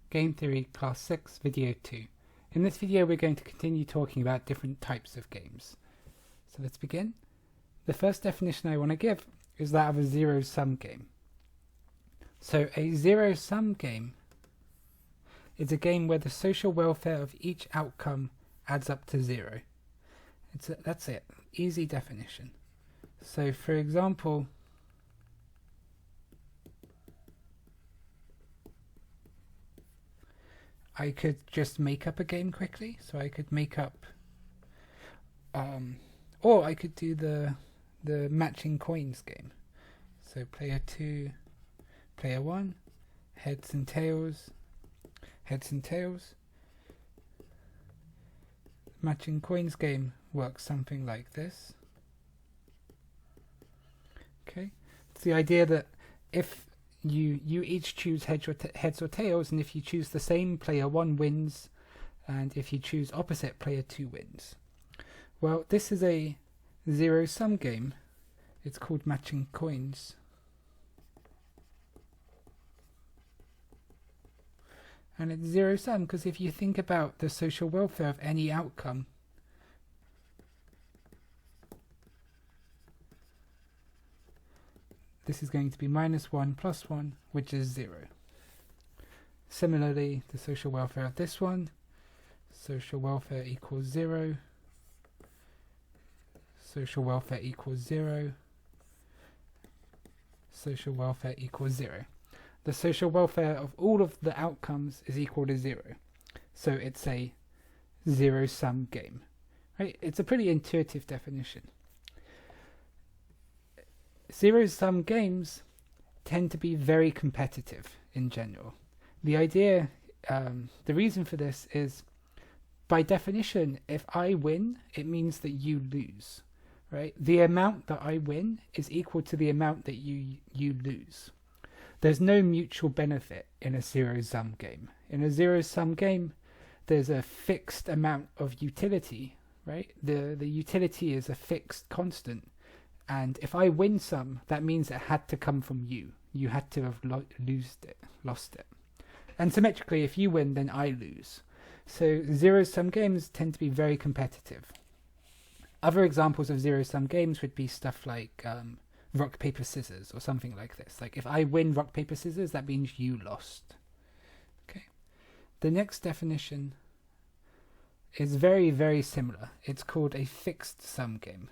Game Theory Class 6 Video 2. In this video we're going to continue talking about different types of games. So let's begin. The first definition I want to give is that of a zero-sum game. So a zero-sum game is a game where the social welfare of each outcome adds up to zero. That's it. Easy definition. So for example, I could just make up a game quickly. So I could make up, or I could do the matching coins game. So player 2, player 1, heads and tails, heads and tails. Matching coins game works something like this. Okay, it's the idea that if you each choose heads or tails, and if you choose the same, player 1 wins, and if you choose opposite, player 2 wins. Well, this is a zero-sum game. It's called matching coins. And it's zero-sum because if you think about the social welfare of any outcome, this is going to be -1 + 1, which is 0. Similarly, the social welfare of this one, social welfare equals 0, social welfare equals 0, social welfare equals 0. The social welfare of all of the outcomes is equal to 0. So it's a zero-sum game. Right? It's a pretty intuitive definition. Zero-sum games tend to be very competitive in general. The idea, the reason for this is, by definition, if I win, it means that you lose. Right? The amount that I win is equal to the amount that you lose. There's no mutual benefit in a zero-sum game. In a zero-sum game, there's a fixed amount of utility, right? The utility is a fixed constant. And if I win some, that means it had to come from you. You had to have lost it. And symmetrically, if you win, then I lose. So zero-sum games tend to be very competitive. Other examples of zero-sum games would be stuff like rock, paper, scissors, or something like this. Like if I win rock, paper, scissors, that means you lost. Okay. The next definition is very, very similar. It's called a fixed sum game.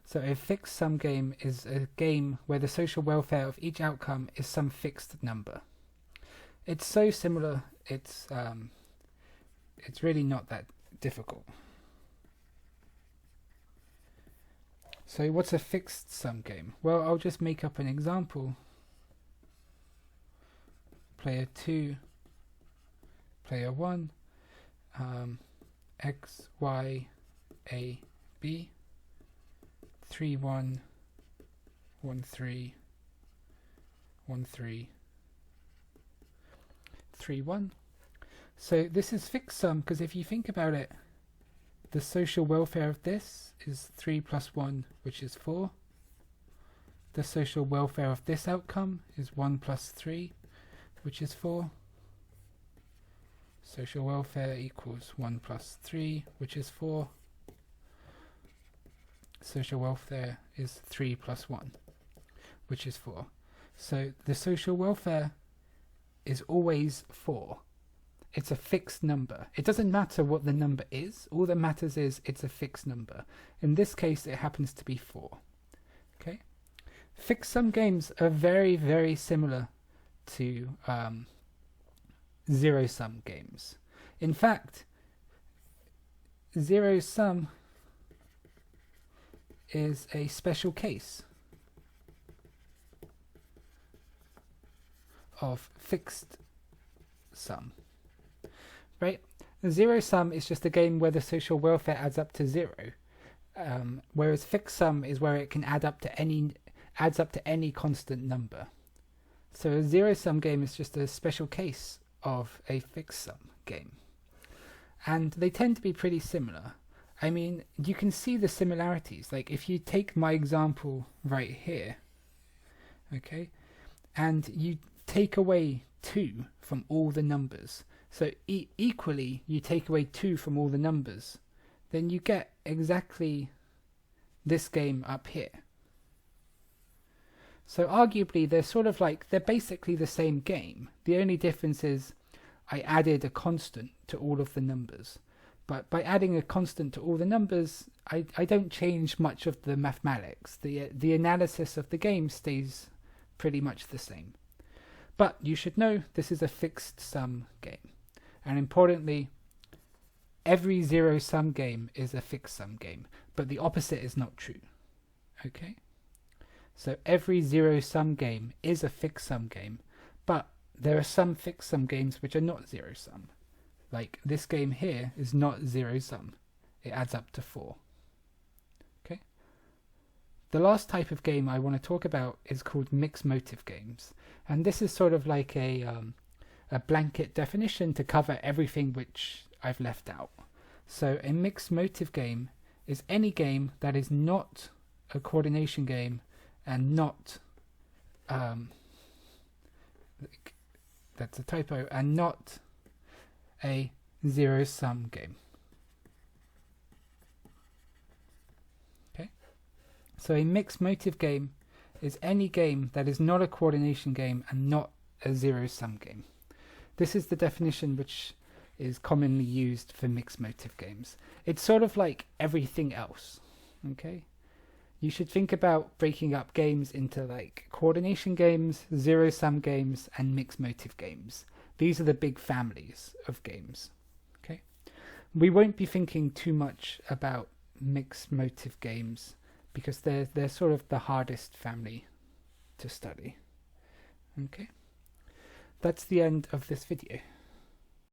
So a fixed sum game is a game where the social welfare of each outcome is some fixed number. It's so similar, it's really not that difficult. So what's a fixed sum game? Well, I'll just make up an example. Player 2, player 1, X, Y, A, B, 3, 1, 1, 3, 1, 3, 3, 1. So this is fixed sum because if you think about it, the social welfare of this is 3 + 1, which is 4. The social welfare of this outcome is 1 + 3, which is 4. Social welfare equals 1 + 3, which is 4. Social welfare is 3 + 1, which is 4. So the social welfare is always 4. It's a fixed number. It doesn't matter what the number is. All that matters is it's a fixed number. In this case, it happens to be 4. Okay? Fixed sum games are very, very similar to zero-sum games. In fact, zero-sum is a special case of fixed sum. Right? Zero-sum is just a game where the social welfare adds up to 0, whereas fixed sum is where it can adds up to any constant number. So a zero-sum game is just a special case of a fixed sum game, and they tend to be pretty similar. I mean, you can see the similarities. Like if you take my example right here, okay, and you take away 2 from all the numbers. So equally, you take away 2 from all the numbers, then you get exactly this game up here. So arguably, they're basically the same game. The only difference is I added a constant to all of the numbers. But by adding a constant to all the numbers, I don't change much of the mathematics. The analysis of the game stays pretty much the same. But you should know this is a fixed sum game. And importantly, every zero-sum game is a fixed sum game, but the opposite is not true. Okay? So every zero-sum game is a fixed sum game, but there are some fixed sum games which are not zero-sum. Like this game here is not zero-sum. It adds up to 4. Okay? The last type of game I want to talk about is called mixed motive games. And this is sort of like a blanket definition to cover everything which I've left out. So a mixed motive game is any game that is not a coordination game and not that's a typo, and not a zero-sum game. Okay, so a mixed motive game is any game that is not a coordination game and not a zero-sum game. This is the definition which is commonly used for mixed motive games. It's sort of like everything else. Okay, you should think about breaking up games into like coordination games, zero-sum games, and mixed motive games. These are the big families of games. Okay, we won't be thinking too much about mixed motive games because they're sort of the hardest family to study. Okay, that's the end of this video.